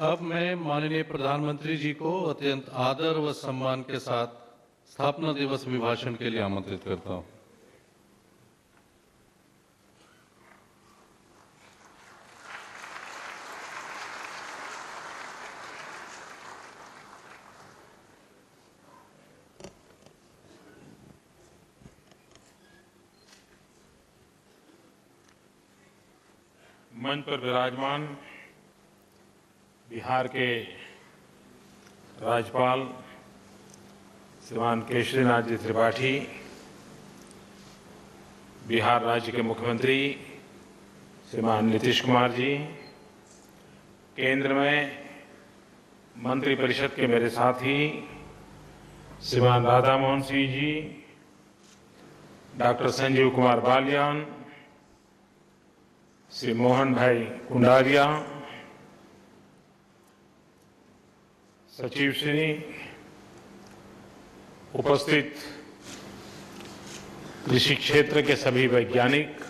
अब मैं माननीय प्रधानमंत्री जी को अत्यंत आदर व सम्मान के साथ स्थापना दिवस अभिभाषण के लिए आमंत्रित करता हूं। मंच पर विराजमान बिहार के राज्यपाल श्रीमान केशरीनाथ जी त्रिपाठी, बिहार राज्य के मुख्यमंत्री श्रीमान नीतीश कुमार जी, केंद्र में मंत्रिपरिषद के मेरे साथी श्रीमान राधा मोहन सिंह जी, डॉक्टर संजीव कुमार बालियान, श्री मोहन भाई कुंडारिया, सचिव श्री, उपस्थित कृषि क्षेत्र के सभी वैज्ञानिक,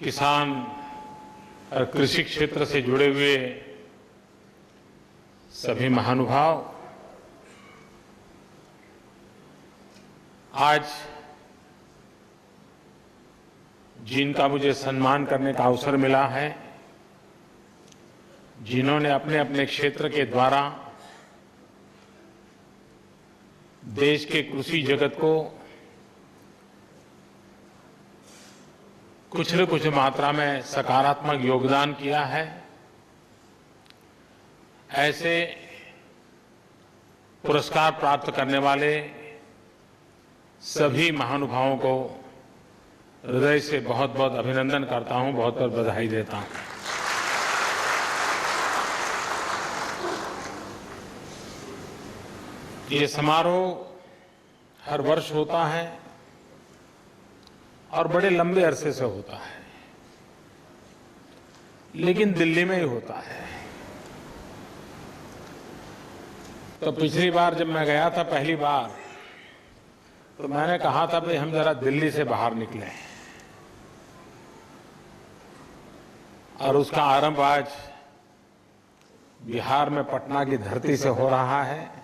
किसान और कृषि क्षेत्र से जुड़े हुए सभी महानुभाव, आज जिनका मुझे सम्मान करने का अवसर मिला है, जिन्होंने अपने अपने क्षेत्र के द्वारा देश के कृषि जगत को कुछ न कुछ मात्रा में सकारात्मक योगदान किया है, ऐसे पुरस्कार प्राप्त करने वाले सभी महानुभावों को हृदय से बहुत बहुत अभिनंदन करता हूं, बहुत बहुत बधाई देता हूं। ये समारोह हर वर्ष होता है और बड़े लंबे अरसे से होता है, लेकिन दिल्ली में ही होता है। तो पिछली बार जब मैं गया था पहली बार, तो मैंने कहा था भाई हम जरा दिल्ली से बाहर निकले, और उसका आरंभ आज बिहार में पटना की धरती से हो रहा है।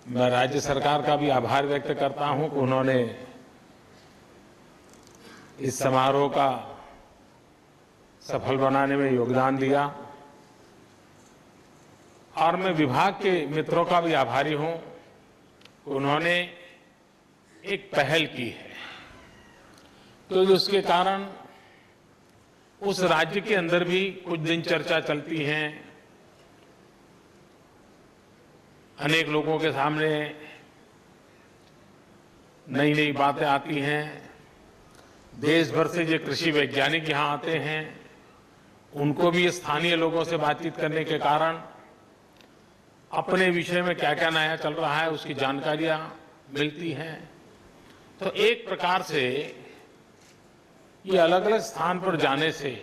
मैं राज्य सरकार का भी आभार व्यक्त करता हूं कि उन्होंने इस समारोह का सफल बनाने में योगदान दिया, और मैं विभाग के मित्रों का भी आभारी हूं, उन्होंने एक पहल की है, तो उसके कारण उस राज्य के अंदर भी कुछ दिन चर्चा चलती है, अनेक लोगों के सामने नई नई बातें आती हैं। देश भर से जो कृषि वैज्ञानिक यहाँ आते हैं, उनको भी स्थानीय लोगों से बातचीत करने के कारण अपने विषय में क्या क्या नया चल रहा है उसकी जानकारियां मिलती हैं। तो एक प्रकार से ये अलग अलग स्थान पर जाने से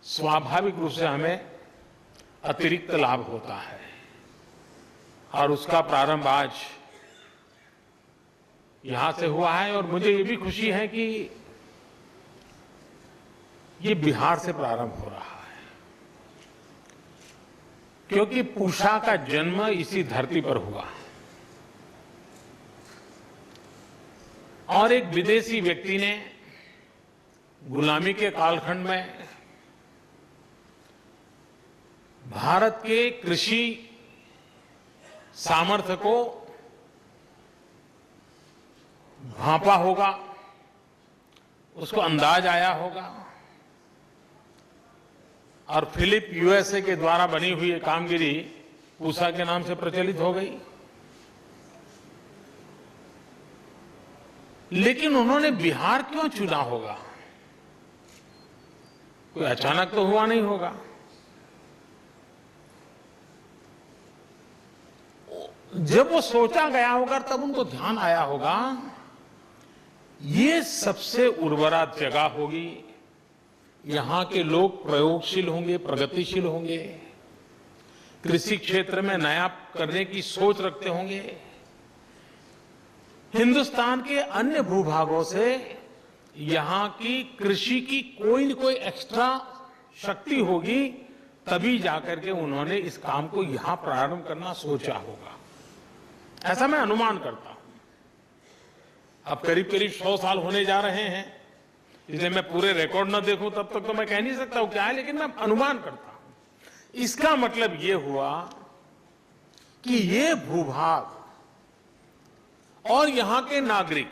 स्वाभाविक रूप से हमें अतिरिक्त लाभ होता है, और उसका प्रारंभ आज यहां से हुआ है। और मुझे ये भी खुशी है कि ये बिहार से प्रारंभ हो रहा है, क्योंकि पूषा का जन्म इसी धरती पर हुआ, और एक विदेशी व्यक्ति ने गुलामी के कालखंड में भारत के कृषि सामर्थ्य को भांपा होगा, उसको अंदाज आया होगा, और फिलिप यूएसए के द्वारा बनी हुई ये कामगिरी पूषा के नाम से प्रचलित हो गई। लेकिन उन्होंने बिहार क्यों चुना होगा? कोई अचानक तो हुआ नहीं होगा। जब वो सोचा गया होगा तब उनको ध्यान आया होगा ये सबसे उर्वरा जगह होगी, यहां के लोग प्रयोगशील होंगे, प्रगतिशील होंगे, कृषि क्षेत्र में नया करने की सोच रखते होंगे। हिंदुस्तान के अन्य भूभागों से यहां की कृषि की कोई न कोई एक्स्ट्रा शक्ति होगी, तभी जाकर के उन्होंने इस काम को यहां प्रारंभ करना सोचा होगा, ऐसा मैं अनुमान करता हूं। अब करीब करीब 100 साल होने जा रहे हैं, इसलिए मैं पूरे रिकॉर्ड न देखूं तब तक तो मैं कह नहीं सकता हूं क्या है, लेकिन मैं अनुमान करता हूं। इसका मतलब ये हुआ कि ये भूभाग और यहां के नागरिक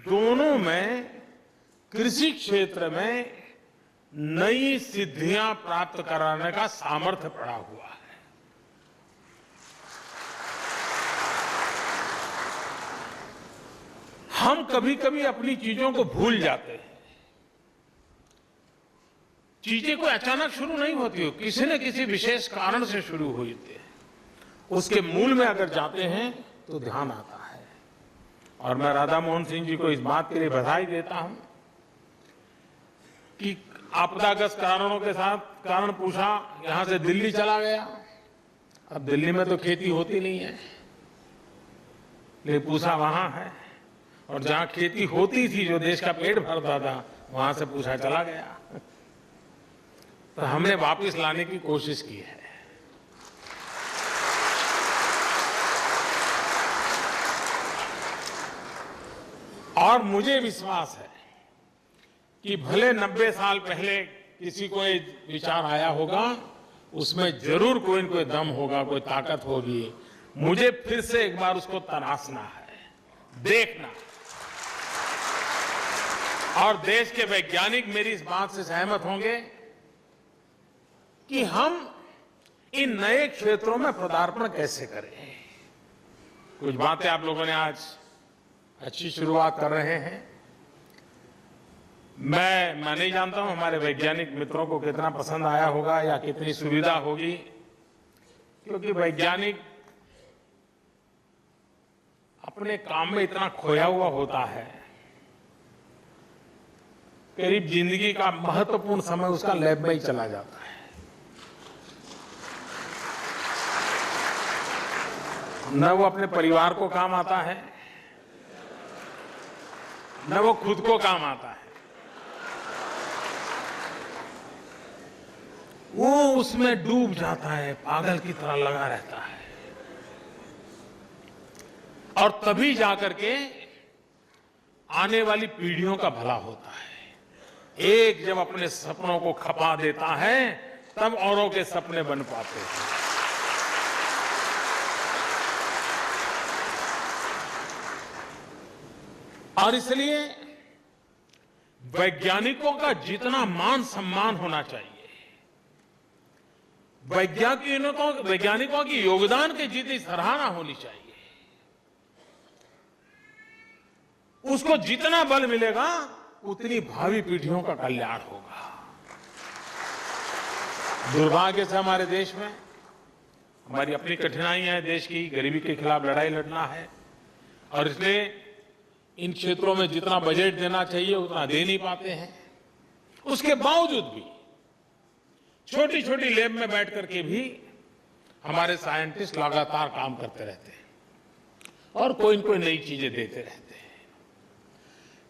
दोनों में कृषि क्षेत्र में नई सिद्धियां प्राप्त कराने का सामर्थ्य पड़ा हुआ है। हम कभी कभी अपनी चीजों को भूल जाते हैं। चीजें कोई अचानक शुरू नहीं होती हो, किसी न किसी विशेष कारण से शुरू हुई थी। उसके मूल में अगर जाते हैं तो ध्यान आता है। और मैं राधा मोहन सिंह जी को इस बात के लिए बधाई देता हूं कि आपदाग्रस्त कारणों के साथ कारण पूछा, यहां से दिल्ली चला गया। अब दिल्ली में तो खेती होती नहीं है, लेकिन पूछा वहां है, और जहां खेती होती थी, जो देश का पेट भरता था, वहां से पूछा चला गया। तो हमने वापस लाने की कोशिश की है। और मुझे विश्वास है कि भले 90 साल पहले किसी को ये विचार आया होगा, उसमें जरूर कोई न कोई दम होगा, कोई ताकत होगी। मुझे फिर से एक बार उसको तराशना है, देखना। और देश के वैज्ञानिक मेरी इस बात से सहमत होंगे कि हम इन नए क्षेत्रों में पदार्पण कैसे करें। कुछ बातें आप लोगों ने आज अच्छी शुरुआत कर रहे हैं। मैं नहीं जानता हूं हमारे वैज्ञानिक मित्रों को कितना पसंद आया होगा या कितनी सुविधा होगी, क्योंकि वैज्ञानिक अपने काम में इतना खोया हुआ होता है, करीब जिंदगी का महत्वपूर्ण समय उसका लैब में ही चला जाता है। न वो अपने परिवार को काम आता है, न वो खुद को काम आता है। वो उसमें डूब जाता है, पागल की तरह लगा रहता है। और तभी जाकर के आने वाली पीढ़ियों का भला होता है। एक जब अपने सपनों को खपा देता है, तब औरों के सपने बन पाते हैं। और इसलिए वैज्ञानिकों का जितना मान सम्मान होना चाहिए, वैज्ञानिकों की योगदान की जितनी सराहना होनी चाहिए, उसको जितना बल मिलेगा, उतनी भावी पीढ़ियों का कल्याण होगा। दुर्भाग्य से हमारे देश में हमारी अपनी कठिनाइयां हैं, देश की गरीबी के खिलाफ लड़ाई लड़ना है, और इसलिए इन क्षेत्रों में जितना बजट देना चाहिए उतना दे नहीं पाते हैं। उसके बावजूद भी छोटी छोटी लैब में बैठ करके भी हमारे साइंटिस्ट लगातार काम करते रहते हैं और कोई न कोई नई चीजें देते रहते हैं।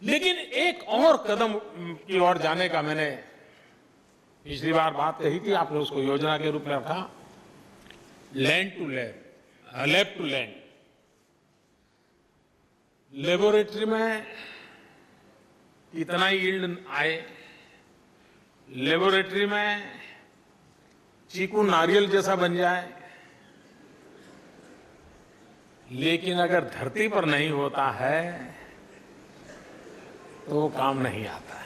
लेकिन एक और कदम की ओर जाने का मैंने पिछली बार बात कही थी, आपने उसको योजना के रूप में रखा, land to lab, lab to land. Laboratory में इतना ही यील्ड आए, लेबोरेटरी में चीकू नारियल जैसा बन जाए, लेकिन अगर धरती पर नहीं होता है तो वो काम नहीं आता है।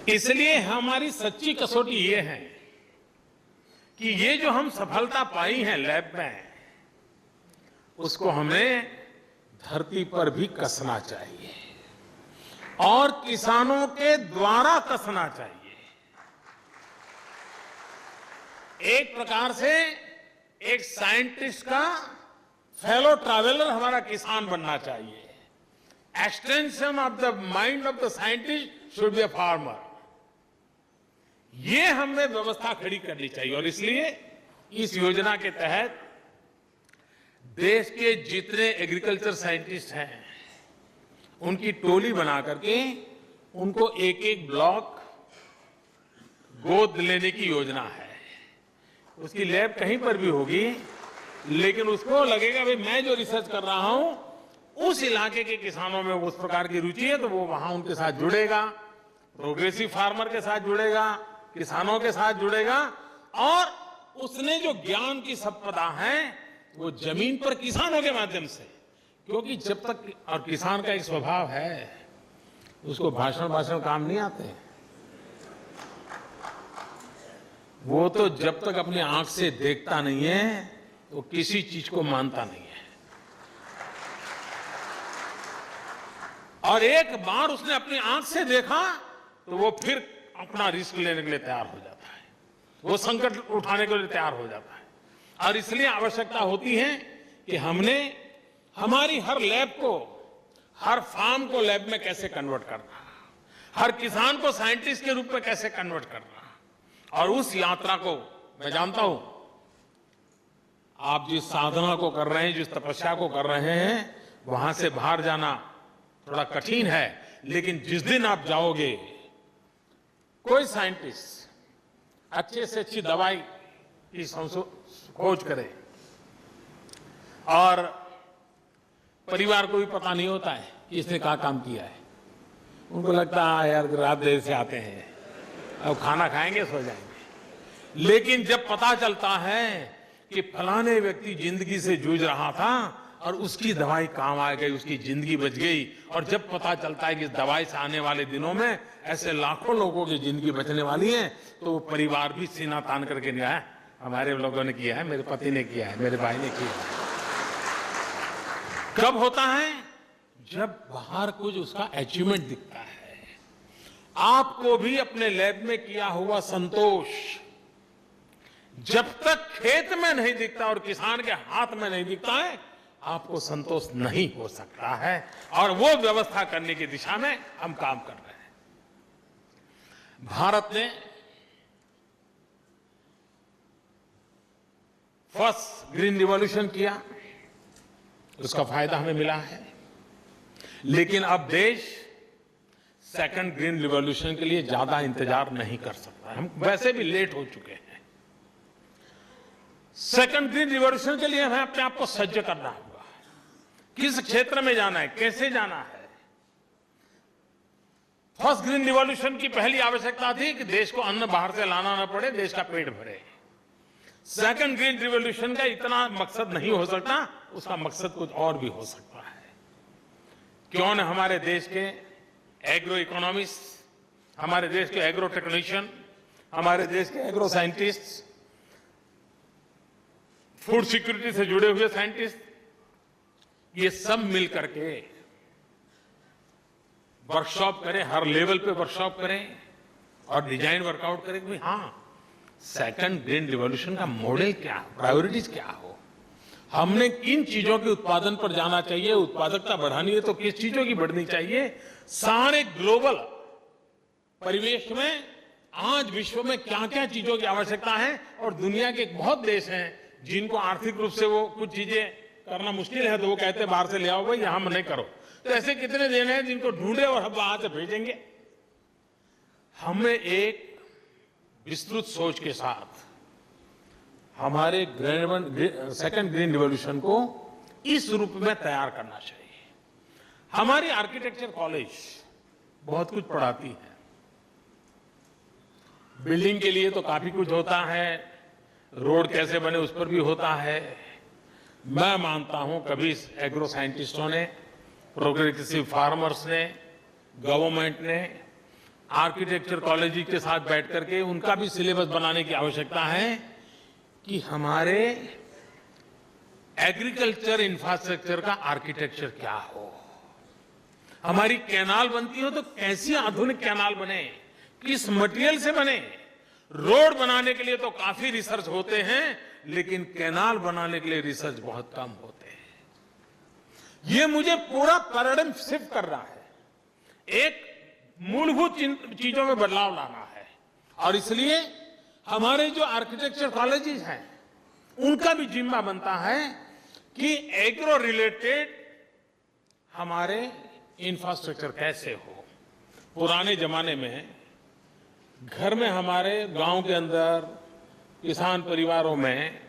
इसलिए हमारी सच्ची कसौटी ये है कि ये जो हम सफलता पाई है लैब में, उसको हमें धरती पर भी कसना चाहिए और किसानों के द्वारा कसना चाहिए। एक प्रकार से एक साइंटिस्ट का फेलो ट्रैवलर हमारा किसान बनना चाहिए। Extension of the mind of the scientist should be a farmer. ये हमें व्यवस्था खड़ी करनी चाहिए और इसलिए इस योजना के तहत देश के जितने एग्रीकल्चर साइंटिस्ट हैं उनकी टोली बना करके उनको एक एक ब्लॉक गोद लेने की योजना है। उसकी लैब कहीं पर भी होगी, लेकिन उसको लगेगा भाई मैं जो रिसर्च कर रहा हूं उस इलाके के किसानों में उस प्रकार की रुचि है, तो वो वहां उनके साथ जुड़ेगा, प्रोग्रेसिव फार्मर के साथ जुड़ेगा, किसानों के साथ जुड़ेगा, और उसने जो ज्ञान की संपदा है वो जमीन पर किसानों के माध्यम से, क्योंकि जब तक, और किसान का एक स्वभाव है उसको भाषण काम नहीं आते, वो तो जब तक अपनी आंख से देखता नहीं है तो किसी चीज को मानता नहीं है। और एक बार उसने अपनी आंख से देखा तो वो फिर अपना रिस्क लेने के लिए तैयार हो जाता है, वो संकट उठाने के लिए तैयार हो जाता है। और इसलिए आवश्यकता होती है कि हमने हमारी हर लैब को, हर फार्म को लैब में कैसे कन्वर्ट करना, हर किसान को साइंटिस्ट के रूप में कैसे कन्वर्ट करना, और उस यात्रा को मैं जानता हूं आप जिस साधना को कर रहे हैं, जिस तपस्या को कर रहे हैं, वहां से बाहर जाना थोड़ा कठिन है, लेकिन जिस दिन आप जाओगे, कोई साइंटिस्ट अच्छे से अच्छी दवाई की खोज करे और परिवार को भी पता नहीं होता है कि इसने क्या काम किया है, उनको लगता है यार रात देर से आते हैं, अब खाना खाएंगे सो जाएंगे। लेकिन जब पता चलता है कि फलाने व्यक्ति जिंदगी से जूझ रहा था और उसकी दवाई काम आ गई, उसकी जिंदगी बच गई, और जब पता चलता है कि इस दवाई से आने वाले दिनों में ऐसे लाखों लोगों की जिंदगी बचने वाली है, तो वो परिवार भी सीना तान करके नहीं आया, हमारे लोगों ने किया है, मेरे पति ने किया है, मेरे भाई ने किया है। कब होता है? जब बाहर कुछ उसका अचीवमेंट दिखता है। आपको भी अपने लैब में किया हुआ संतोष जब तक खेत में नहीं दिखता और किसान के हाथ में नहीं दिखता है, आपको संतोष नहीं हो सकता है, और वो व्यवस्था करने की दिशा में हम काम कर रहे हैं। भारत ने फर्स्ट ग्रीन रिवॉल्यूशन किया, उसका फायदा हमें मिला है, लेकिन अब देश सेकंड ग्रीन रिवॉल्यूशन के लिए ज्यादा इंतजार नहीं कर सकता। हम वैसे भी लेट हो चुके हैं। सेकंड ग्रीन रिवॉल्यूशन के लिए हमें अपने आप को सज्ज करना होगा। किस क्षेत्र में जाना है, कैसे जाना है। फर्स्ट ग्रीन रिवॉल्यूशन की पहली आवश्यकता थी कि देश को अन्न बाहर से लाना ना पड़े, देश का पेट भरे। सेकंड ग्रीन रिवॉल्यूशन का इतना मकसद नहीं हो सकता, उसका मकसद कुछ और भी हो सकता है। क्यों न हमारे देश के एग्रो इकोनॉमिस्ट, हमारे देश के एग्रो टेक्नीशियन, हमारे देश के एग्रो साइंटिस्ट, फूड सिक्योरिटी से जुड़े हुए साइंटिस्ट, ये सब मिलकर के वर्कशॉप करें, हर लेवल पे वर्कशॉप करें और डिजाइन वर्कआउट करें कि हाँ, सेकंड ग्रीन रिवॉल्यूशन का मॉडल क्या हो, प्रायोरिटीज क्या हो, हमने किन चीजों के उत्पादन पर जाना चाहिए, उत्पादकता बढ़ानी है तो किस चीजों की बढ़नी चाहिए। सारे ग्लोबल परिवेश में आज विश्व में क्या क्या चीजों की आवश्यकता है, और दुनिया के बहुत देश हैं जिनको आर्थिक रूप से वो कुछ चीजें करना मुश्किल है, तो वो कहते हैं बाहर से ले आओ भाई, यहां नहीं करो। तो ऐसे कितने देश हैं जिनको ढूंढे और हम वहां से भेजेंगे। हमें एक विस्तृत सोच के साथ हमारे सेकंड ग्रीन रिवॉल्यूशन को इस रूप में तैयार करना चाहिए। हमारी आर्किटेक्चर कॉलेज बहुत कुछ पढ़ाती है। बिल्डिंग के लिए तो काफी कुछ होता है, रोड कैसे बने उस पर भी होता है। मैं मानता हूं कभी एग्रो साइंटिस्टों ने, प्रोग्रेसिव फार्मर्स ने, गवर्नमेंट ने आर्किटेक्चर कॉलेज के साथ बैठ करके उनका भी सिलेबस बनाने की आवश्यकता है कि हमारे एग्रीकल्चर इंफ्रास्ट्रक्चर का आर्किटेक्चर क्या हो। हमारी कैनाल बनती हो तो कैसी आधुनिक कैनाल बने, किस मटेरियल से बने। रोड बनाने के लिए तो काफी रिसर्च होते हैं, लेकिन कैनाल बनाने के लिए रिसर्च बहुत कम होते हैं। ये मुझे पूरा पैराडाइम शिफ्ट कर रहा है, एक मूलभूत चीजों में बदलाव लाना है। और इसलिए हमारे जो आर्किटेक्चर कॉलेजेस हैं उनका भी जिम्मा बनता है कि एग्रो रिलेटेड हमारे इंफ्रास्ट्रक्चर कैसे हो। पुराने जमाने में घर में हमारे गांव के अंदर किसान परिवारों में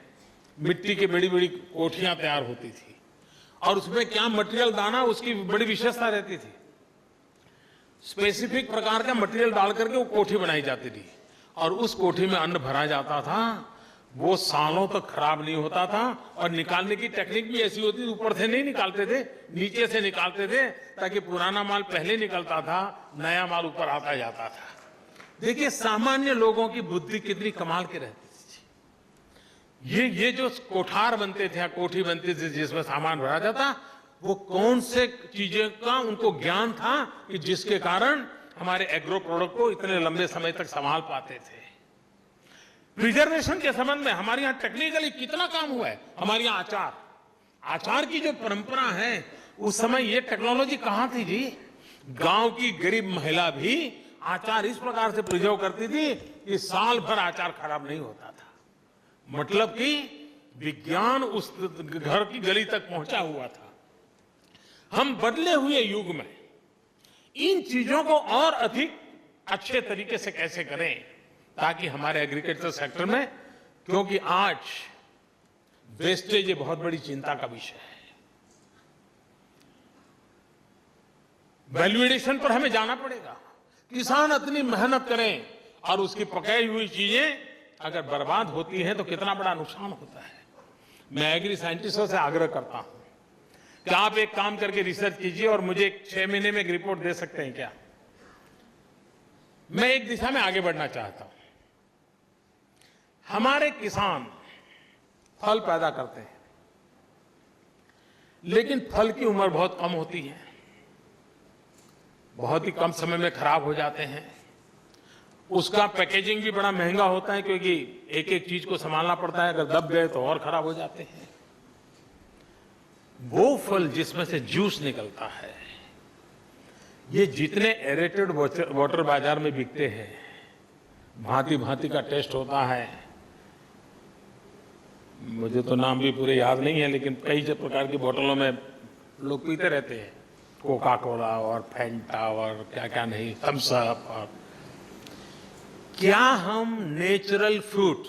मिट्टी की बड़ी बड़ी कोठियां तैयार होती थी और उसमें क्या मटेरियल डालना उसकी बड़ी विशेषता रहती थी। स्पेसिफिक प्रकार का मटेरियल डाल करके वो कोठी बनाई जाती थी और उस कोठी में अन्न भरा जाता था। वो सालों तक खराब नहीं होता था और निकालने की टेक्निक भी ऐसी होती थी, ऊपर से नहीं निकालते थे, नीचे से निकालते थे ताकि पुराना माल पहले निकलता था, नया माल ऊपर आता जाता था। देखिए सामान्य लोगों की बुद्धि कितनी कमाल की रहती थी। ये जो कोठार बनते थे, कोठी बनती थी जिसमें सामान भरा जाता, वो कौन से चीजें का उनको ज्ञान था कि जिसके कारण हमारे एग्रो प्रोडक्ट को इतने लंबे समय तक संभाल पाते थे। प्रिजर्वेशन के संबंध में हमारे यहाँ टेक्निकली कितना काम हुआ है। हमारे यहाँ आचार की जो परंपरा है, उस समय ये टेक्नोलॉजी कहां थी जी। गांव की गरीब महिला भी आचार इस प्रकार से प्रिजर्व करती थी कि साल भर आचार खराब नहीं होता था। मतलब कि विज्ञान उस घर की गली तक पहुंचा हुआ था। हम बदले हुए युग में इन चीजों को और अधिक अच्छे तरीके से कैसे करें ताकि हमारे एग्रीकल्चर सेक्टर में, क्योंकि आज वेस्टेज ये बहुत बड़ी चिंता का विषय है। वैल्यू एडिशन पर हमें जाना पड़ेगा। किसान इतनी मेहनत करें और उसकी पकाई हुई चीजें अगर बर्बाद होती हैं तो कितना बड़ा नुकसान होता है। मैं एग्री साइंटिस्टों से आग्रह करता हूं कि आप एक काम करके रिसर्च कीजिए और मुझे 6 महीने में एक रिपोर्ट दे सकते हैं क्या। मैं एक दिशा में आगे बढ़ना चाहता हूं। हमारे किसान फल पैदा करते हैं लेकिन फल की उम्र बहुत कम होती है, बहुत ही कम समय में खराब हो जाते हैं। उसका पैकेजिंग भी बड़ा महंगा होता है क्योंकि एक एक चीज को संभालना पड़ता है, अगर दब गए तो और खराब हो जाते हैं। वो फल जिसमें से जूस निकलता है, ये जितने एरेटेड वाटर बाजार में बिकते हैं, भांति भांति का टेस्ट होता है। मुझे तो नाम भी पूरे याद नहीं है लेकिन कई प्रकार की बोतलों में लोग पीते रहते हैं, कोका कोला और फैंटा और क्या क्या नहीं, थम्स अप। और क्या हम नेचुरल फ्रूट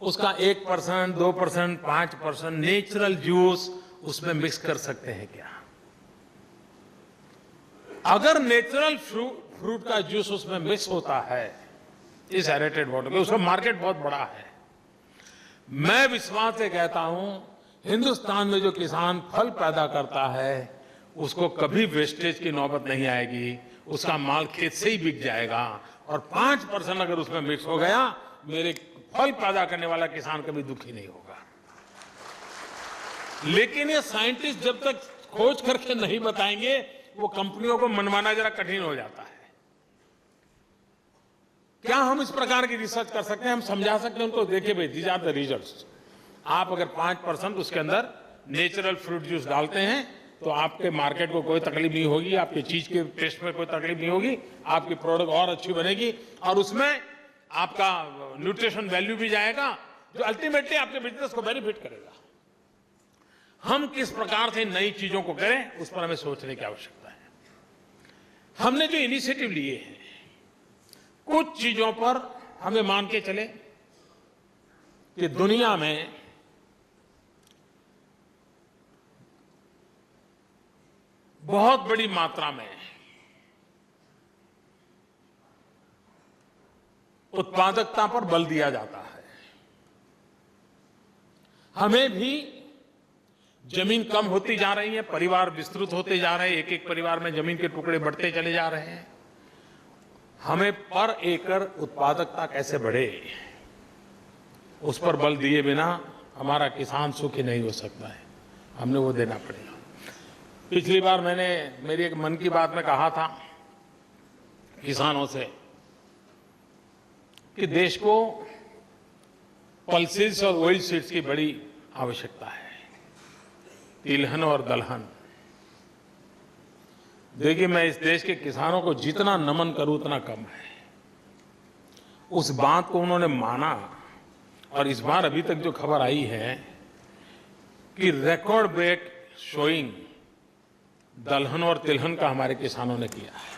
उसका 1%, 2%, 5% नेचुरल जूस उसमें मिक्स कर सकते हैं क्या? अगर नेचुरल फ्रूट का जूस उसमें मिक्स होता है इस एरेटेड वाटर में, उसका मार्केट बहुत बड़ा है। मैं विश्वास से कहता हूं हिंदुस्तान में जो किसान फल पैदा करता है उसको कभी वेस्टेज की नौबत नहीं आएगी, उसका माल खेत से ही बिक जाएगा। और 5% अगर उसमें मिक्स हो गया, मेरे फल पैदा करने वाला किसान कभी दुखी नहीं होगा। लेकिन ये साइंटिस्ट जब तक खोज करके नहीं बताएंगे, वो कंपनियों को मनवाना जरा कठिन हो जाता है। क्या हम इस प्रकार की रिसर्च कर सकते हैं? हम समझा सकते हैं उनको, देखिए भाई दीज आर द रिजल्ट्स। आप अगर 5% उसके अंदर नेचुरल फ्रूट जूस डालते हैं तो आपके मार्केट को कोई तकलीफ नहीं होगी, आपके चीज के टेस्ट में कोई तकलीफ नहीं होगी, आपकी प्रोडक्ट और अच्छी बनेगी और उसमें आपका न्यूट्रिशन वैल्यू भी जाएगा जो अल्टीमेटली आपके बिजनेस को बेनिफिट करेगा। हम किस प्रकार से नई चीजों को करें उस पर हमें सोचने की आवश्यकता है। हमने जो इनिशिएटिव लिए हैं, कुछ चीजों पर हमें मान के चले कि दुनिया में बहुत बड़ी मात्रा में उत्पादकता पर बल दिया जाता है। हमें भी जमीन कम होती जा रही है, परिवार विस्तृत होते जा रहे हैं, एक एक परिवार में जमीन के टुकड़े बढ़ते चले जा रहे हैं। हमें पर एकड़ उत्पादकता कैसे बढ़े, उस पर बल दिए बिना हमारा किसान सुखी नहीं हो सकता है, हमने वो देना पड़ेगा। पिछली बार मैंने मेरी एक मन की बात में कहा था किसानों से कि देश को पल्सेस और ऑयल सीड्स की बड़ी आवश्यकता है, तिलहन और दलहन। देखिए, मैं इस देश के किसानों को जितना नमन करूं उतना कम है। उस बात को उन्होंने माना और इस बार अभी तक जो खबर आई है कि रिकॉर्ड ब्रेक शोइंग दलहन और तिलहन का हमारे किसानों ने किया है।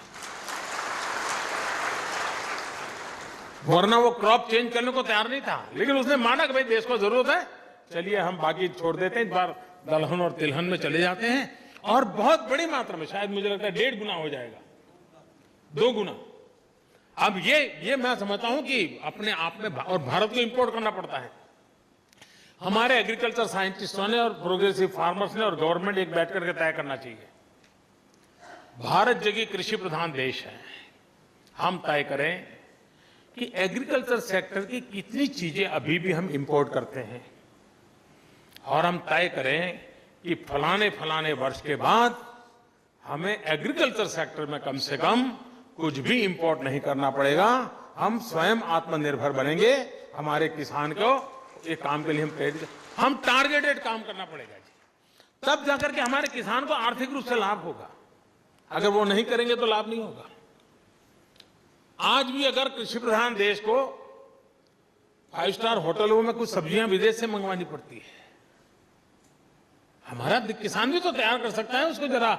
वरना वो क्रॉप चेंज करने को तैयार नहीं था, लेकिन उसने माना कि भाई देश को जरूरत है, चलिए हम बाकी छोड़ देते हैं, इस बार दलहन और तिलहन में चले जाते हैं और बहुत बड़ी मात्रा में, शायद मुझे लगता है 1.5 गुना हो जाएगा, 2 गुना। अब ये मैं समझता हूं कि अपने आप में, और भारत को इंपोर्ट करना पड़ता है। हमारे एग्रीकल्चर साइंटिस्टों ने और प्रोग्रेसिव फार्मर्स ने और गवर्नमेंट एक बैठ करके तय करना चाहिए। भारत जगह कृषि प्रधान देश है, हम तय करें कि एग्रीकल्चर सेक्टर की कितनी चीजें अभी भी हम इंपोर्ट करते हैं, और हम तय करें कि फलाने वर्ष के बाद हमें एग्रीकल्चर सेक्टर में कम से कम कुछ भी इंपोर्ट नहीं करना पड़ेगा, हम स्वयं आत्मनिर्भर बनेंगे। हमारे किसान को ये काम के लिए हम टारगेटेड काम करना पड़ेगा जी, तब जाकर के हमारे किसान को आर्थिक रूप से लाभ होगा। अगर वो नहीं करेंगे तो लाभ नहीं होगा। आज भी अगर कृषि प्रधान देश को 5 स्टार होटलों में कुछ सब्जियां विदेश से मंगवानी पड़ती है, हमारा किसान भी तो तैयार कर सकता है, उसको जरा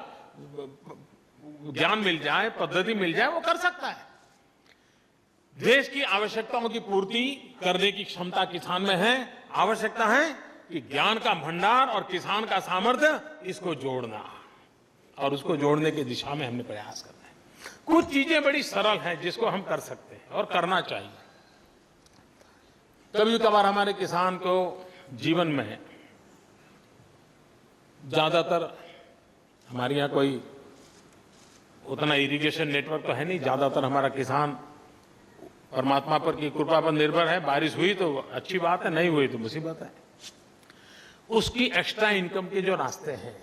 ज्ञान मिल जाए, पद्धति मिल जाए, वो कर सकता है। देश की आवश्यकताओं की पूर्ति करने की क्षमता किसान में है। आवश्यकता है कि ज्ञान का भंडार और किसान का सामर्थ्य, इसको जोड़ना, और उसको जोड़ने की दिशा में हमने प्रयास करना है। कुछ चीजें बड़ी सरल हैं जिसको हम कर सकते हैं और करना चाहिए। कभी कभार हमारे किसान को जीवन में, ज्यादातर हमारे यहाँ कोई उतना इरिगेशन नेटवर्क तो है नहीं, ज्यादातर हमारा किसान परमात्मा पर की कृपा पर निर्भर है। बारिश हुई तो अच्छी बात है, नहीं हुई तो मुसीबत है। उसकी एक्स्ट्रा इनकम के जो रास्ते हैं,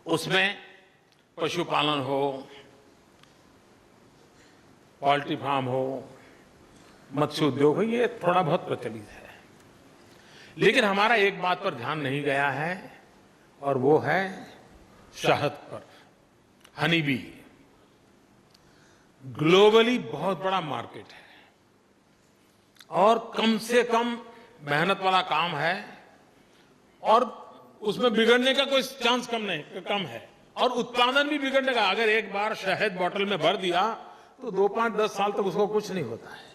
उसमें पशुपालन हो, पोल्ट्री फार्म हो, मत्स्य उद्योग हो, ये थोड़ा बहुत प्रचलित है। लेकिन हमारा एक बात पर ध्यान नहीं गया है, और वो है शहद पर, हनी बी। ग्लोबली बहुत बड़ा मार्केट है और कम से कम मेहनत वाला काम है, और उसमें बिगड़ने का कोई चांस कम है, और उत्पादन भी बिगड़ने का। अगर एक बार शहद बोतल में भर दिया तो 2, 5, 10 साल तक उसको कुछ नहीं होता है।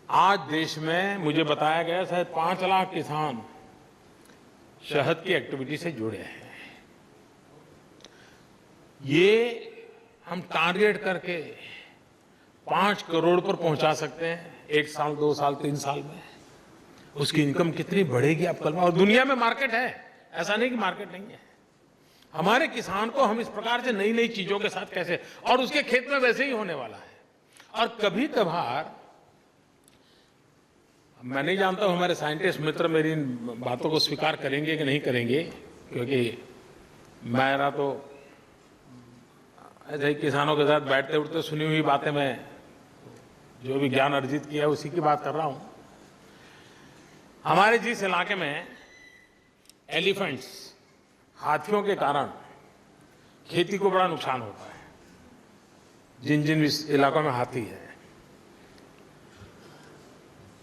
आज देश में मुझे बताया गया शायद 5 लाख किसान शहद की एक्टिविटी से जुड़े हैं। ये हम टारगेट करके 5 करोड़ पर पहुंचा सकते हैं 1 साल, 2 साल, 3 साल में। उसकी इनकम कितनी बढ़ेगी आप कल्पना। और दुनिया में मार्केट है, ऐसा नहीं कि मार्केट नहीं है। हमारे किसान को हम इस प्रकार से नई नई चीजों के साथ कैसे, और उसके खेत में वैसे ही होने वाला है। और कभी कभार, मैं नहीं जानता हूं हमारे साइंटिस्ट मित्र मेरी इन बातों को स्वीकार करेंगे कि नहीं करेंगे, क्योंकि मेरा तो ऐसे ही किसानों के साथ बैठते उठते सुनी हुई बातें, मैं जो भी ज्ञान अर्जित किया है उसी की बात कर रहा हूं। हमारे जिस इलाके में एलिफेंट्स, हाथियों के कारण खेती को बड़ा नुकसान होता है, जिन जिन इलाकों में हाथी है,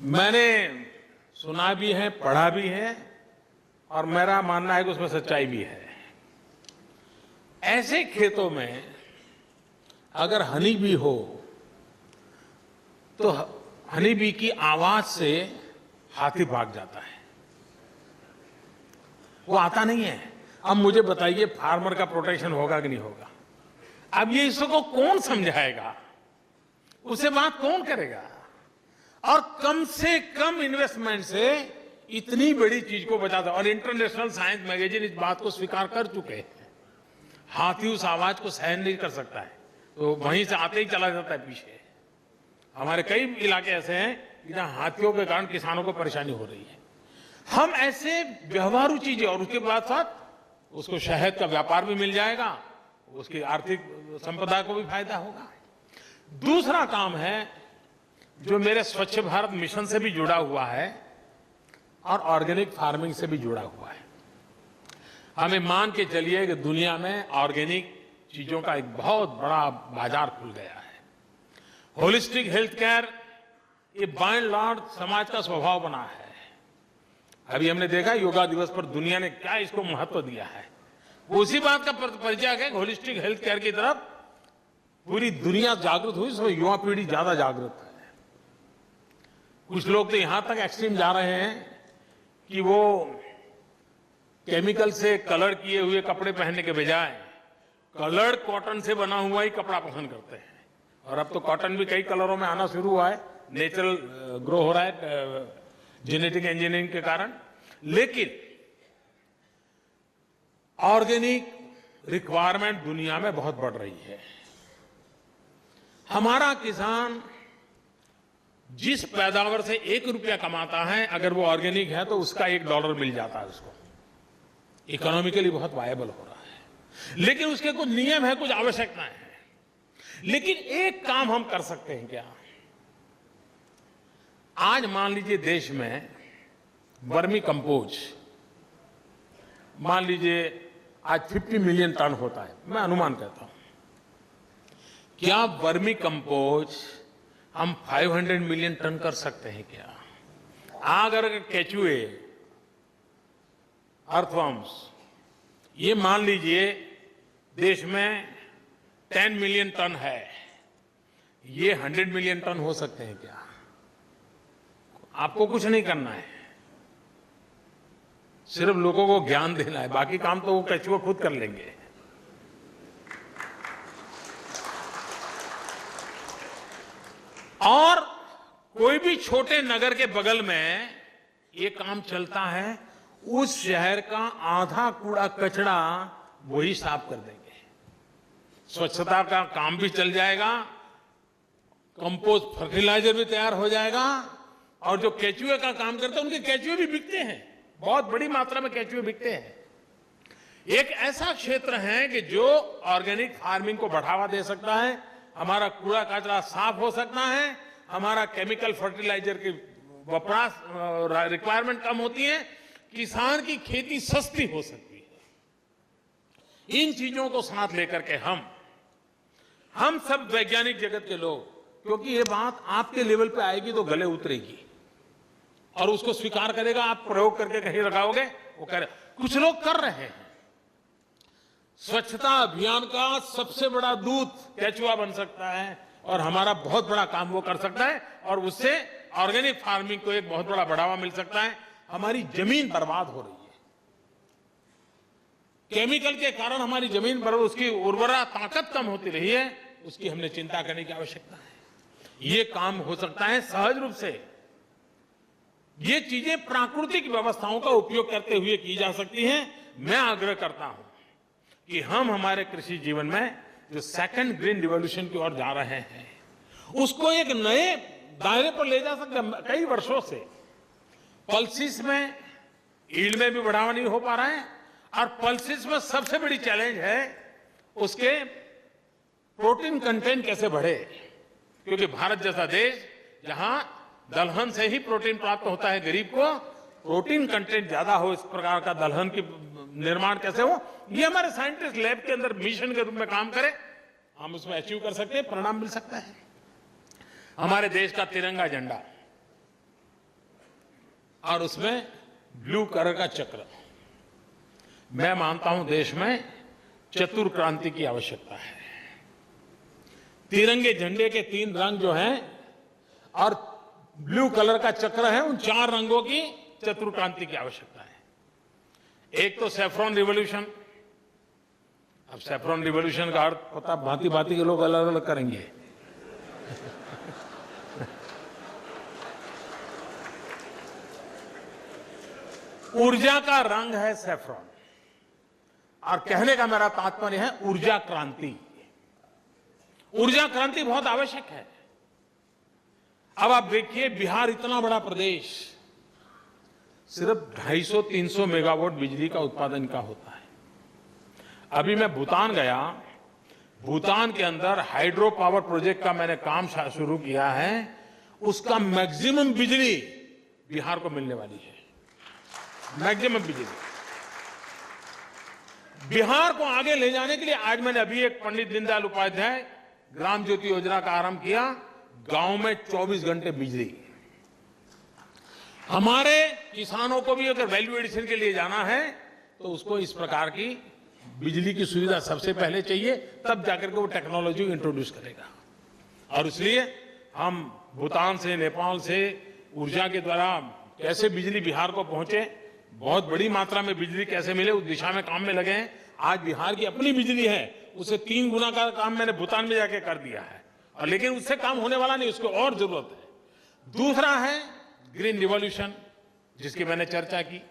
मैंने सुना भी है, पढ़ा भी है, और मेरा मानना है कि उसमें सच्चाई भी है। ऐसे खेतों में अगर हनी बी हो तो हनी बी की आवाज से हाथी भाग जाता है, वो आता नहीं है। अब मुझे बताइए फार्मर का प्रोटेक्शन होगा कि नहीं होगा? अब ये इसको कौन समझाएगा, उसे बात कौन करेगा? और कम से कम इन्वेस्टमेंट से इतनी बड़ी चीज को बचाता। और इंटरनेशनल साइंस मैगजीन इस बात को स्वीकार कर चुके हैं, हाथी उस आवाज को सहन नहीं कर सकता है, तो वहीं से आते ही चला जाता है पीछे। हमारे कई इलाके ऐसे हैं जहां हाथियों के कारण किसानों को परेशानी हो रही है। हम ऐसे व्यवहारू चीजें, और उसके बाद साथ उसको शहद का व्यापार भी मिल जाएगा, उसकी आर्थिक संपदा को भी फायदा होगा। दूसरा काम है जो मेरे स्वच्छ भारत मिशन से भी जुड़ा हुआ है और ऑर्गेनिक फार्मिंग से भी जुड़ा हुआ है। हमें मान के चलिए कि दुनिया में ऑर्गेनिक चीजों का एक बहुत बड़ा बाजार खुल गया है। होलिस्टिक हेल्थ केयर, ये बाय एंड लार्ज समाज का स्वभाव बना है। अभी हमने देखा योगा दिवस पर दुनिया ने क्या इसको महत्व दिया है। वो उसी बात का परिचय है, होलिस्टिक हेल्थ केयर की तरफ पूरी दुनिया जागरूक हुई, सो युवा पीढ़ी ज्यादा जागरूक है। कुछ लोग तो यहां तक एक्सट्रीम जा रहे हैं कि वो केमिकल से कलर किए हुए कपड़े पहनने के बजाय कलर्ड कॉटन से बना हुआ ही कपड़ा पसंद करते हैं। और अब तो कॉटन भी कई कलरों में आना शुरू हुआ है, नेचुरल ग्रो हो रहा है जेनेटिक इंजीनियरिंग के कारण। लेकिन ऑर्गेनिक रिक्वायरमेंट दुनिया में बहुत बढ़ रही है। हमारा किसान जिस पैदावार से 1 रुपया कमाता है, अगर वो ऑर्गेनिक है तो उसका $1 मिल जाता है उसको। इकोनॉमिकली बहुत वायबल हो रहा है। लेकिन उसके कुछ नियम है, कुछ आवश्यकताएं हैं। लेकिन एक काम हम कर सकते हैं क्या? आज मान लीजिए देश में वर्मी कंपोज मान लीजिए आज 50 मिलियन टन होता है, मैं अनुमान कहता हूं। क्या वर्मी कंपोज हम 500 मिलियन टन कर सकते हैं क्या? अगर केचुए, अर्थवर्म्स, ये मान लीजिए देश में 10 मिलियन टन है, ये 100 मिलियन टन हो सकते हैं क्या? आपको कुछ नहीं करना है, सिर्फ लोगों को ज्ञान देना है, बाकी काम तो वो केचुए खुद कर लेंगे। और कोई भी छोटे नगर के बगल में ये काम चलता है, उस शहर का आधा कूड़ा कचरा वही साफ कर देंगे। स्वच्छता का काम भी चल जाएगा, कंपोस्ट फर्टिलाइजर भी तैयार हो जाएगा, और जो केचुए का काम करते हैं उनके केचुए भी बिकते हैं, बहुत बड़ी मात्रा में केचुए बिकते हैं। एक ऐसा क्षेत्र है कि जो ऑर्गेनिक फार्मिंग को बढ़ावा दे सकता है, हमारा कूड़ा कचरा साफ हो सकता है, हमारा केमिकल फर्टिलाइजर की वपराश रिक्वायरमेंट कम होती है, किसान की खेती सस्ती हो सकती है। इन चीजों को साथ लेकर के हम सब वैज्ञानिक जगत के लोग, क्योंकि ये बात आपके लेवल पे आएगी तो गले उतरेगी और उसको स्वीकार करेगा। आप प्रयोग करके कहीं लगाओगे, वो करे। कुछ लोग कर रहे हैं। स्वच्छता अभियान का सबसे बड़ा दूत केचुआ बन सकता है और हमारा बहुत बड़ा काम वो कर सकता है, और उससे ऑर्गेनिक फार्मिंग को एक बहुत बड़ा बढ़ावा मिल सकता है। हमारी जमीन बर्बाद हो रही है, केमिकल के कारण हमारी जमीन पर उसकी उर्वरा ताकत कम होती रही है, उसकी हमने चिंता करने की आवश्यकता है। ये काम हो सकता है सहज रूप से। ये चीजें प्राकृतिक व्यवस्थाओं का उपयोग करते हुए की जा सकती हैं। मैं आग्रह करता हूं कि हम हमारे कृषि जीवन में जो सेकंड ग्रीन रिवॉल्यूशन की ओर जा रहे हैं, उसको एक नए दायरे पर ले जा सकते हैं। कई वर्षों से पल्सिस में ईल्ड में भी बढ़ावा नहीं हो पा रहा है, और पल्सिस में सबसे बड़ी चैलेंज है उसके प्रोटीन कंटेंट कैसे बढ़े, क्योंकि भारत जैसा देश जहां दलहन से ही प्रोटीन प्राप्त होता है गरीब को, प्रोटीन कंटेंट ज्यादा हो, इस प्रकार का दलहन की निर्माण कैसे हो, ये हमारे साइंटिस्ट लैब के अंदर मिशन के रूप में काम करें, हम उसमें अचीव कर सकते हैं, परिणाम मिल सकता है। हमारे देश का तिरंगा झंडा और उसमें ब्लू कलर का चक्र, मैं मानता हूं देश में चतुर क्रांति की आवश्यकता है। तिरंगे झंडे के 3 रंग जो हैं और ब्लू कलर का चक्र है, उन 4 रंगों की चतुर क्रांति की आवश्यकता है। एक तो सैफ्रॉन रिवॉल्यूशन। अब सैफ्रॉन रिवॉल्यूशन का अर्थ पता भांति भांति के लोग अलग अलग करेंगे। ऊर्जा का रंग है सैफ्रॉन, और कहने का मेरा तात्पर्य है ऊर्जा क्रांति। ऊर्जा क्रांति बहुत आवश्यक है। अब आप देखिए, बिहार इतना बड़ा प्रदेश, सिर्फ 250-300 मेगावाट बिजली का उत्पादन का होता है। अभी मैं भूटान गया, भूटान के अंदर हाइड्रो पावर प्रोजेक्ट का मैंने काम शुरू किया है, उसका मैक्सिमम बिजली बिहार को मिलने वाली है। मैक्सिमम बिजली बिहार को आगे ले जाने के लिए आज मैंने अभी एक पंडित दीनदयाल उपाध्याय ग्राम ज्योति योजना का आरंभ किया। गांव में 24 घंटे बिजली। हमारे किसानों को भी अगर वैल्यू एडिशन के लिए जाना है तो उसको इस प्रकार की बिजली की सुविधा सबसे पहले चाहिए, तब जाकर के वो टेक्नोलॉजी इंट्रोड्यूस करेगा। और इसलिए हम भूटान से, नेपाल से ऊर्जा के द्वारा कैसे बिजली बिहार को पहुंचे, बहुत बड़ी मात्रा में बिजली कैसे मिले, उस दिशा में काम में लगे हैं। आज बिहार की अपनी बिजली है, उसे 3 गुना का काम मैंने भूटान में जाके कर दिया है, और लेकिन उससे काम होने वाला नहीं, उसको और जरूरत है। दूसरा है ग्रीन रिवॉल्यूशन, जिसकी मैंने चर्चा की,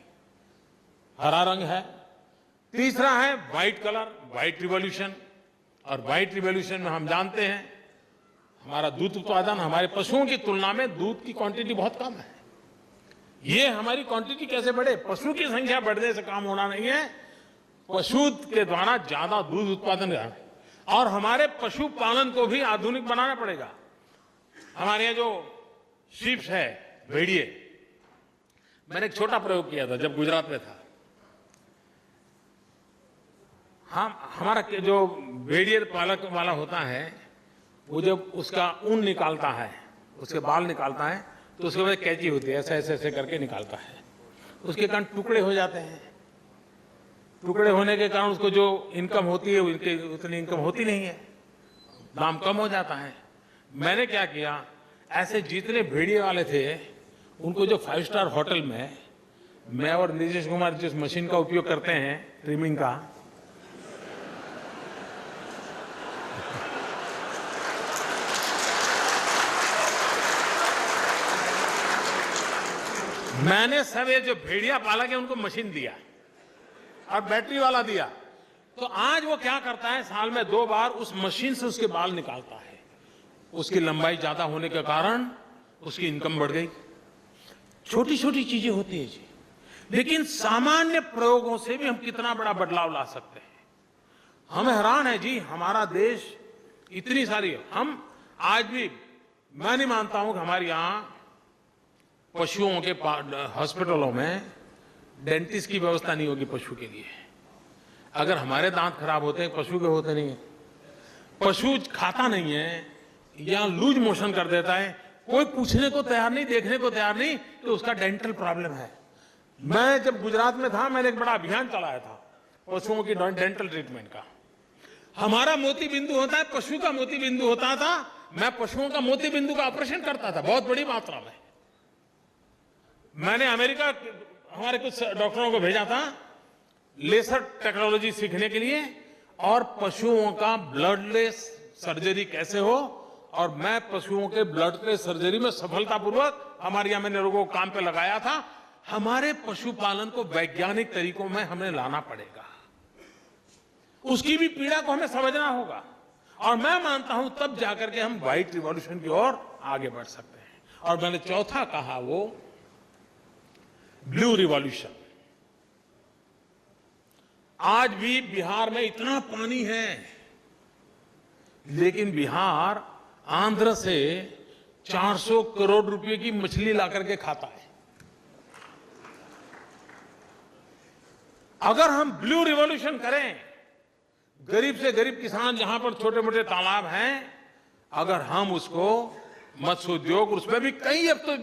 हरा रंग है। तीसरा है व्हाइट कलर, व्हाइट रिवॉल्यूशन। और व्हाइट रिवॉल्यूशन में हम जानते हैं हमारा दूध उत्पादन हमारे पशुओं की तुलना में दूध की क्वांटिटी बहुत कम है। ये हमारी क्वांटिटी कैसे बढ़े? पशु की संख्या बढ़ने से काम होना नहीं है, पशु के द्वारा ज्यादा दूध उत्पादन करना। और हमारे पशुपालन को भी आधुनिक बनाना पड़ेगा। हमारे यहाँ जो शीप्स है, भेड़िए, मैंने एक छोटा प्रयोग किया था जब गुजरात में था। हमारा जो भेड़िए पालक वाला होता है, वो जब उसका ऊन निकालता है, उसके बाल निकालता है, तो उसके बाद कैंची होती है, ऐसे ऐसे ऐसे करके निकालता है। उसके कारण टुकड़े हो जाते हैं। टुकड़े होने के कारण उसको जो इनकम होती है उनकी उतनी इनकम होती नहीं है, दाम कम हो जाता है। मैंने क्या किया, ऐसे जितने भेड़िए वाले थे उनको जो 5 स्टार होटल में मैं और नीतीश कुमार जिस मशीन का उपयोग करते हैं ट्रिमिंग का, मैंने सब ये जो भेड़िया पालक है उनको मशीन दिया और बैटरी वाला दिया। तो आज वो क्या करता है, साल में 2 बार उस मशीन से उसके बाल निकालता है। उसकी लंबाई ज्यादा होने के कारण उसकी इनकम बढ़ गई। छोटी छोटी चीजें होती है जी, लेकिन सामान्य प्रयोगों से भी हम कितना बड़ा बदलाव ला सकते हैं। हम हैरान है जी, हमारा देश इतनी सारी, हम आज भी, मैं नहीं मानता हूं कि हमारे यहां पशुओं के हॉस्पिटलों में डेंटिस्ट की व्यवस्था नहीं होगी पशु के लिए। अगर हमारे दांत खराब होते हैं, पशु के होते नहीं है। पशु खाता नहीं है या लूज मोशन कर देता है, कोई पूछने को तैयार नहीं, देखने को तैयार नहीं कि उसका डेंटल प्रॉब्लम है। मैं जब गुजरात में था, मैंने एक बड़ा अभियान चलाया था पशुओं की डेंटल ट्रीटमेंट का। हमारा मोती बिंदु होता है, पशु का मोती बिंदु होता था। मैं पशुओं का मोती बिंदु का ऑपरेशन करता था बहुत बड़ी मात्रा में। मैंने अमेरिका हमारे कुछ डॉक्टरों को भेजा था लेसर टेक्नोलॉजी सीखने के लिए, और पशुओं का ब्लडलेस सर्जरी कैसे हो। और मैं पशुओं के ब्लडलेस सर्जरी में सफलतापूर्वक हमारे यहां मैंने लोगों को काम पे लगाया था। हमारे पशुपालन को वैज्ञानिक तरीकों में हमें लाना पड़ेगा, उसकी भी पीड़ा को हमें समझना होगा। और मैं मानता हूं तब जाकर के हम व्हाइट रिवॉल्यूशन की ओर आगे बढ़ सकते हैं। और मैंने चौथा कहा वो ब्लू रिवॉल्यूशन। आज भी बिहार में इतना पानी है, लेकिन बिहार आंध्र से 400 करोड़ रुपए की मछली लाकर के खाता है। अगर हम ब्लू रिवॉल्यूशन करें, गरीब से गरीब किसान जहां पर छोटे मोटे तालाब हैं, अगर हम उसको मत्स्य उद्योग, उसमें भी कई अब तो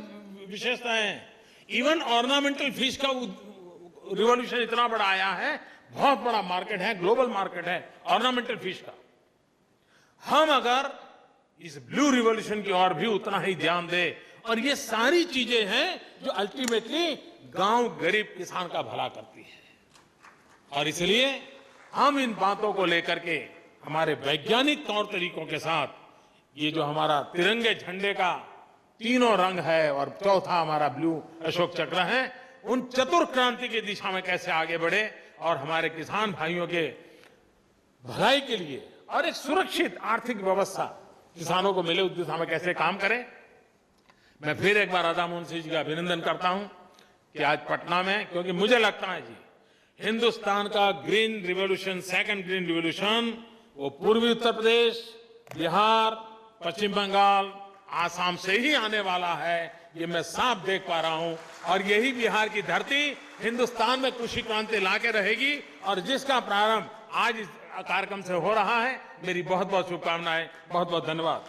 विशेषताएं हैं। इवन ऑर्नामेंटल फिश का रिवॉल्यूशन इतना बड़ा आया है, बहुत बड़ा मार्केट है, ग्लोबल मार्केट है ऑर्नामेंटल फिश का। हम अगर इस ब्लू रिवॉल्यूशन की ओर भी उतना ही ध्यान दे, और ये सारी चीजें हैं जो अल्टीमेटली गांव गरीब किसान का भला करती है। और इसलिए हम इन बातों को लेकर के हमारे वैज्ञानिक तौर तरीकों के साथ, ये जो हमारा तिरंगे झंडे का तीनों रंग है और चौथा हमारा ब्लू अशोक चक्र है, उन चतुर क्रांति की दिशा में कैसे आगे बढ़े और हमारे किसान भाइयों के भलाई के लिए और एक सुरक्षित आर्थिक व्यवस्था किसानों को मिले, उस दिशा में कैसे काम करें। मैं फिर एक बार राधा मोहन सिंह जी का अभिनंदन करता हूं कि आज पटना में, क्योंकि मुझे लगता है जी हिंदुस्तान का green revolution, second green revolution, वो पूर्वी उत्तर प्रदेश, बिहार, पश्चिम बंगाल, आसाम से ही आने वाला है। ये मैं साफ देख पा रहा हूं। और यही बिहार की धरती हिंदुस्तान में कृषि क्रांति लाके रहेगी, और जिसका प्रारंभ आज इस कार्यक्रम से हो रहा है। मेरी बहुत बहुत शुभकामनाएं, बहुत बहुत धन्यवाद।